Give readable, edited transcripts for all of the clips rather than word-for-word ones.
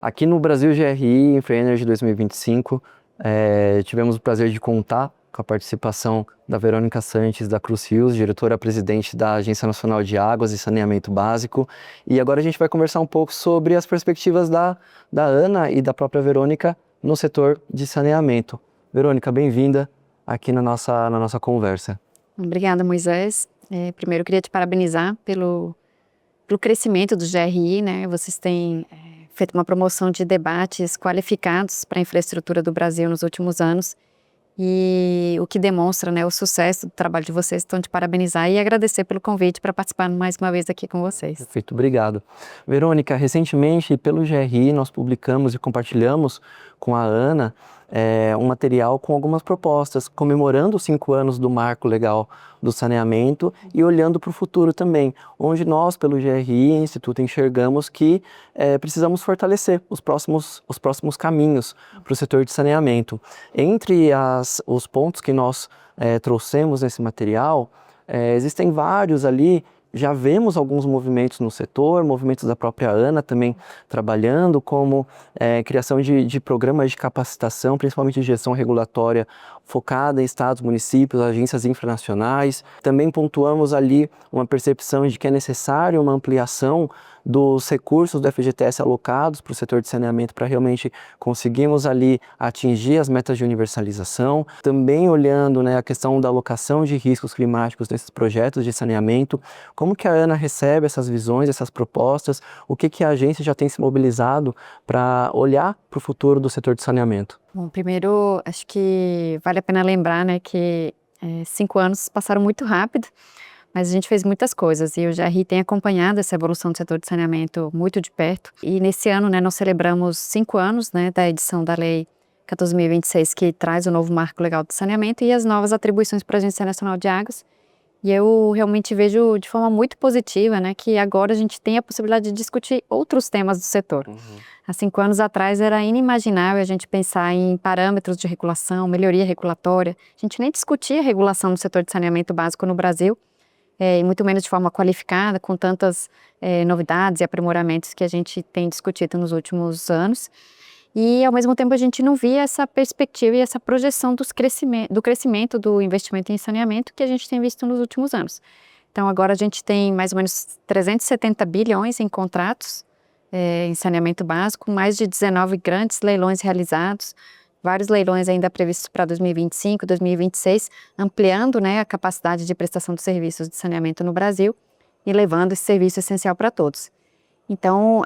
Aqui no Brasil GRI InfraEnergy 2025, tivemos o prazer de contar com a participação da Verônica Sanches da Cruz Rios, diretora-presidente da Agência Nacional de Águas e Saneamento Básico. E agora a gente vai conversar um pouco sobre as perspectivas da Ana e da própria Verônica no setor de saneamento. Verônica, bem-vinda aqui na nossa conversa. Obrigada, Moisés. Primeiro, eu queria te parabenizar pelo crescimento do GRI, né? Vocês têm feito uma promoção de debates qualificados para a infraestrutura do Brasil nos últimos anos, e o que demonstra, né, o sucesso do trabalho de vocês. Então, te parabenizar e agradecer pelo convite para participar mais uma vez aqui com vocês. Perfeito, obrigado. Verônica, recentemente, pelo GRI, nós publicamos e compartilhamos com a Ana um material com algumas propostas, comemorando os 5 anos do Marco Legal do Saneamento e olhando para o futuro também, onde nós, pelo GRI Instituto, enxergamos que precisamos fortalecer os próximos caminhos para o setor de saneamento. Entre os pontos que nós trouxemos nesse material, existem vários ali. Já vemos alguns movimentos no setor, movimentos da própria Ana também trabalhando, como criação de programas de capacitação, principalmente de gestão regulatória, focada em estados, municípios, agências infranacionais. Também pontuamos ali uma percepção de que é necessário uma ampliação dos recursos do FGTS alocados para o setor de saneamento para realmente conseguirmos ali atingir as metas de universalização. Também olhando, né, a questão da alocação de riscos climáticos nesses projetos de saneamento. Como que a Ana recebe essas visões, essas propostas? O que a agência já tem se mobilizado para olhar para o futuro do setor de saneamento? Bom, primeiro, acho que vale a pena lembrar, né, que 5 anos passaram muito rápido, mas a gente fez muitas coisas e o GRI tem acompanhado essa evolução do setor de saneamento muito de perto. E nesse ano, né, nós celebramos 5 anos, né, da edição da Lei 14.026, que traz o novo Marco Legal do Saneamento e as novas atribuições para a Agência Nacional de Águas. E eu realmente vejo de forma muito positiva, né, que agora a gente tem a possibilidade de discutir outros temas do setor. Há 5 anos atrás era inimaginável a gente pensar em parâmetros de regulação, melhoria regulatória. A gente nem discutia a regulação no setor de saneamento básico no Brasil, e muito menos de forma qualificada, com tantas novidades e aprimoramentos que a gente tem discutido nos últimos anos. E, ao mesmo tempo, a gente não via essa perspectiva e essa projeção do crescimento do investimento em saneamento que a gente tem visto nos últimos anos. Então, agora a gente tem mais ou menos 370 bilhões em contratos em saneamento básico, mais de 19 grandes leilões realizados, vários leilões ainda previstos para 2025, 2026, ampliando, né, a capacidade de prestação de serviços de saneamento no Brasil e levando esse serviço essencial para todos. Então,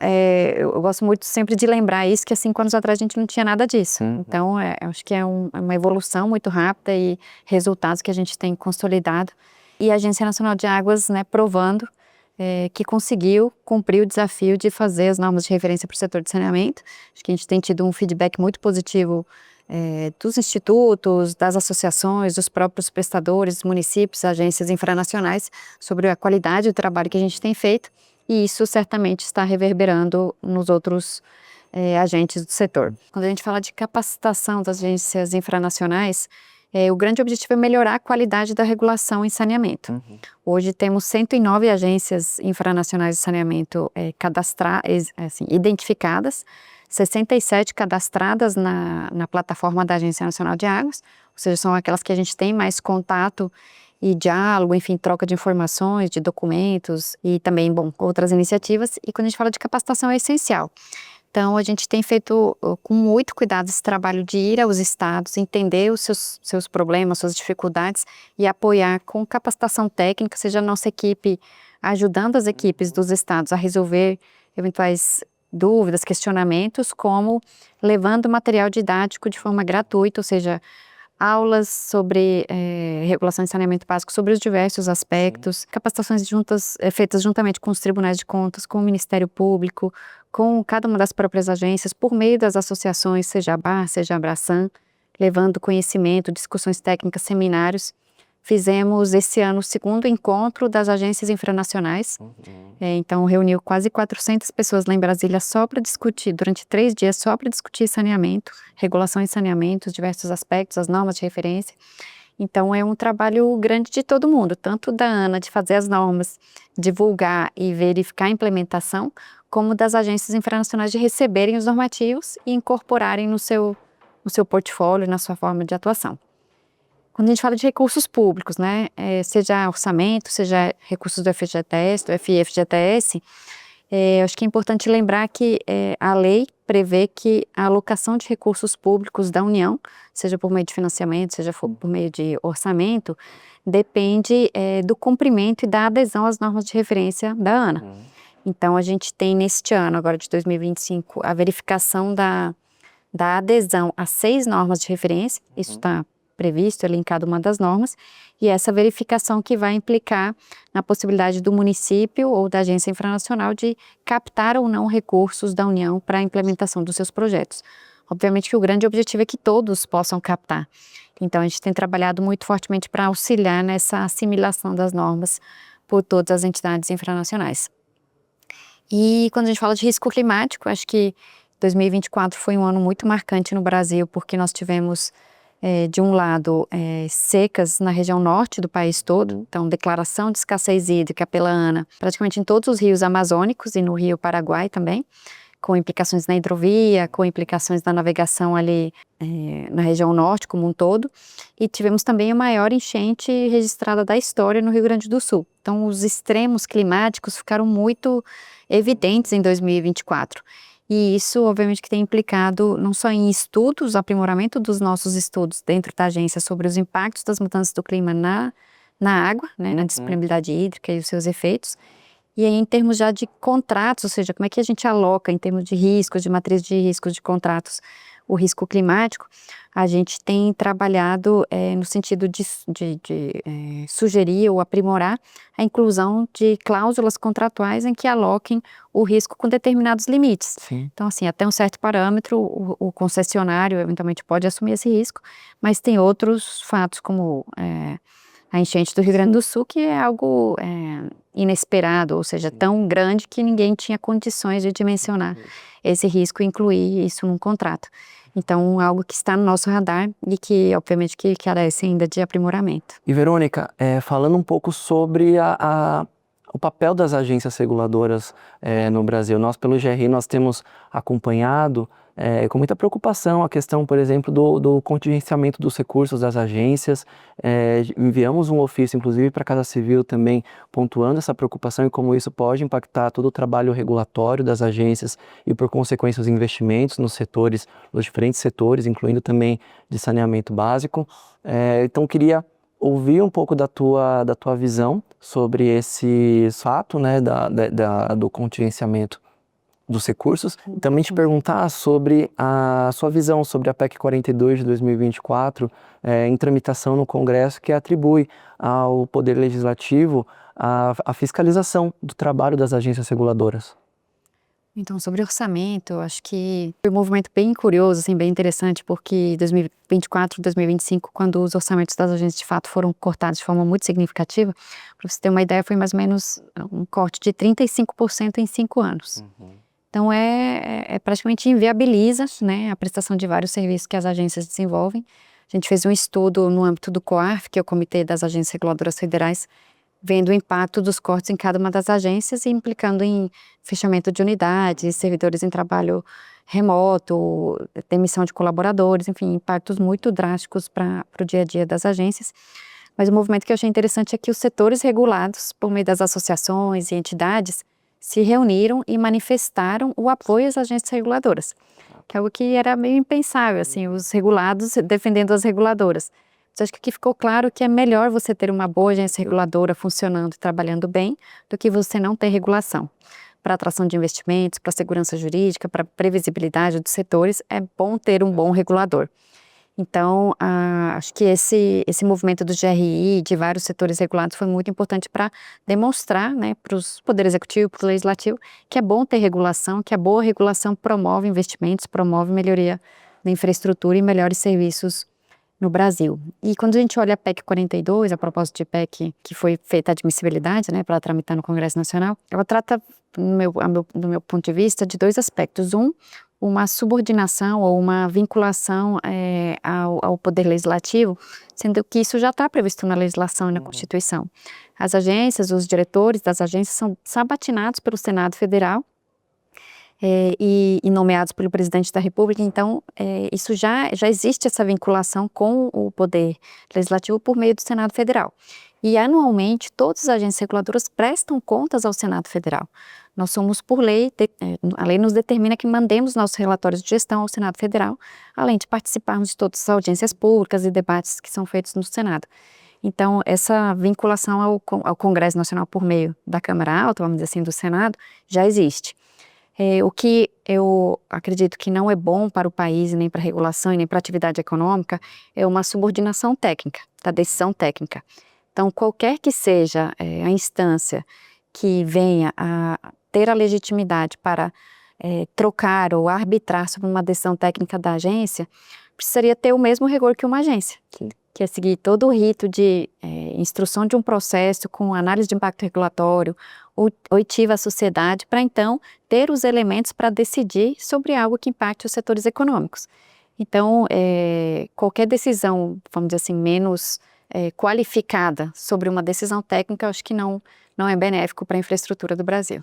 eu gosto muito sempre de lembrar isso, que há 5 anos atrás a gente não tinha nada disso. Então, eu acho que é uma evolução muito rápida e resultados que a gente tem consolidado. E a Agência Nacional de Águas, né, provando que conseguiu cumprir o desafio de fazer as normas de referência para o setor de saneamento. Acho que a gente tem tido um feedback muito positivo dos institutos, das associações, dos próprios prestadores, municípios, agências infranacionais, sobre a qualidade do trabalho que a gente tem feito. E isso certamente está reverberando nos outros agentes do setor. Quando a gente fala de capacitação das agências infranacionais, o grande objetivo é melhorar a qualidade da regulação em saneamento. Hoje temos 109 agências infranacionais de saneamento identificadas, 67 cadastradas na plataforma da Agência Nacional de Águas, ou seja, são aquelas que a gente tem mais contato e diálogo, enfim, troca de informações, de documentos e também, outras iniciativas. E quando a gente fala de capacitação é essencial. Então, a gente tem feito com muito cuidado esse trabalho de ir aos estados, entender os seus problemas, suas dificuldades e apoiar com capacitação técnica, seja a nossa equipe ajudando as equipes dos estados a resolver eventuais dúvidas, questionamentos, como levando material didático de forma gratuita, ou seja, aulas sobre regulação de saneamento básico sobre os diversos aspectos, capacitações feitas juntamente com os tribunais de contas, com o Ministério Público, com cada uma das próprias agências, por meio das associações, seja a ABAR, seja a Abraçam, levando conhecimento, discussões técnicas, seminários. Fizemos esse ano o 2º encontro das agências infranacionais. Então, reuniu quase 400 pessoas lá em Brasília só para discutir, durante 3 dias, só para discutir saneamento, regulação em saneamento, os diversos aspectos, as normas de referência. Então, é um trabalho grande de todo mundo, tanto da Ana, de fazer as normas, divulgar e verificar a implementação, como das agências infranacionais de receberem os normativos e incorporarem no seu portfólio, na sua forma de atuação. Quando a gente fala de recursos públicos, né, seja orçamento, seja recursos do FGTS, do FIFGTS, acho que é importante lembrar que a lei prevê que a alocação de recursos públicos da União, seja por meio de financiamento, seja por meio de orçamento, depende do cumprimento e da adesão às normas de referência da ANA. Então, a gente tem neste ano, agora de 2025, a verificação da adesão a 6 normas de referência, isso está previsto, elencado uma das normas, e essa verificação que vai implicar na possibilidade do município ou da agência infranacional de captar ou não recursos da União para a implementação dos seus projetos. Obviamente que o grande objetivo é que todos possam captar. Então, a gente tem trabalhado muito fortemente para auxiliar nessa assimilação das normas por todas as entidades infranacionais. E quando a gente fala de risco climático, acho que 2024 foi um ano muito marcante no Brasil, porque nós tivemos de um lado, secas na região norte do país todo, então declaração de escassez hídrica pela ANA, praticamente em todos os rios amazônicos e no Rio Paraguai também, com implicações na hidrovia, com implicações na navegação ali na região norte como um todo, e tivemos também a maior enchente registrada da história no Rio Grande do Sul. Então, os extremos climáticos ficaram muito evidentes em 2024. E isso, obviamente, que tem implicado não só em estudos, aprimoramento dos nossos estudos dentro da agência sobre os impactos das mudanças do clima na água, né, na disponibilidade hídrica e os seus efeitos. E aí, em termos já de contratos, ou seja, como é que a gente aloca em termos de riscos, de matriz de riscos de contratos, o risco climático, a gente tem trabalhado no sentido de sugerir ou aprimorar a inclusão de cláusulas contratuais em que aloquem o risco com determinados limites. Sim. Então, assim, até um certo parâmetro, o concessionário eventualmente pode assumir esse risco, mas tem outros fatos como a enchente do Rio Grande do Sul, que é algo inesperado, ou seja, tão grande que ninguém tinha condições de dimensionar esse risco e incluir isso num contrato. Então, algo que está no nosso radar e que, obviamente, que carece ainda de aprimoramento. E, Verônica, falando um pouco sobre o papel das agências reguladoras no Brasil. Nós, pelo GRI, nós temos acompanhado com muita preocupação a questão, por exemplo, do contingenciamento dos recursos das agências. Enviamos um ofício, inclusive, para a Casa Civil também, pontuando essa preocupação e como isso pode impactar todo o trabalho regulatório das agências e, por consequência, os investimentos nos diferentes setores, incluindo também de saneamento básico. Então, queria ouvir um pouco da tua visão sobre esse fato, né, do contingenciamento dos recursos, e também te perguntar sobre a sua visão sobre a PEC 42 de 2024, em tramitação no Congresso, que atribui ao Poder Legislativo a fiscalização do trabalho das agências reguladoras. Então, sobre orçamento, acho que foi um movimento bem curioso, assim, bem interessante, porque 2024, 2025, quando os orçamentos das agências de fato foram cortados de forma muito significativa, para você ter uma ideia, foi mais ou menos um corte de 35% em 5 anos. Então, praticamente inviabiliza, né, a prestação de vários serviços que as agências desenvolvem. A gente fez um estudo no âmbito do COARF, que é o Comitê das Agências Reguladoras Federais, vendo o impacto dos cortes em cada uma das agências e implicando em fechamento de unidades, servidores em trabalho remoto, demissão de colaboradores, enfim, impactos muito drásticos para o dia a dia das agências. Mas o movimento que eu achei interessante é que os setores regulados, por meio das associações e entidades, se reuniram e manifestaram o apoio às agências reguladoras, que é algo que era meio impensável, assim, os regulados defendendo as reguladoras. Mas acho que aqui ficou claro que é melhor você ter uma boa agência reguladora funcionando e trabalhando bem do que você não ter regulação. Para atração de investimentos, para segurança jurídica, para previsibilidade dos setores, é bom ter um bom regulador. Então, acho que esse movimento do GRI, de vários setores regulados, foi muito importante para demonstrar, né, para o Poder Executivo, para o Legislativo, que é bom ter regulação, que a boa regulação promove investimentos, promove melhoria da infraestrutura e melhores serviços no Brasil. E quando a gente olha a PEC 42, a propósito de PEC que foi feita a admissibilidade, né, para tramitar no Congresso Nacional, ela trata, do meu ponto de vista, de 2 aspectos. Uma subordinação ou uma vinculação ao Poder Legislativo, sendo que isso já está previsto na legislação e na Constituição. As agências, os diretores das agências são sabatinados pelo Senado Federal e nomeados pelo presidente da República. Então, isso já existe essa vinculação com o Poder Legislativo por meio do Senado Federal. E, anualmente, todas as agências reguladoras prestam contas ao Senado Federal. Nós somos, por lei, a lei nos determina que mandemos nossos relatórios de gestão ao Senado Federal, além de participarmos de todas as audiências públicas e debates que são feitos no Senado. Então, essa vinculação ao Congresso Nacional por meio da Câmara Alta, vamos dizer assim, do Senado, já existe. O que eu acredito que não é bom para o país, nem para a regulação e nem para a atividade econômica, é uma subordinação técnica, da decisão técnica. Então, qualquer que seja a instância que venha a ter a legitimidade para trocar ou arbitrar sobre uma decisão técnica da agência, precisaria ter o mesmo rigor que uma agência, que é seguir todo o rito de instrução de um processo com análise de impacto regulatório, oitiva à sociedade, para então ter os elementos para decidir sobre algo que impacte os setores econômicos. Então, qualquer decisão, vamos dizer assim, menos qualificada sobre uma decisão técnica, eu acho que não é benéfico para a infraestrutura do Brasil.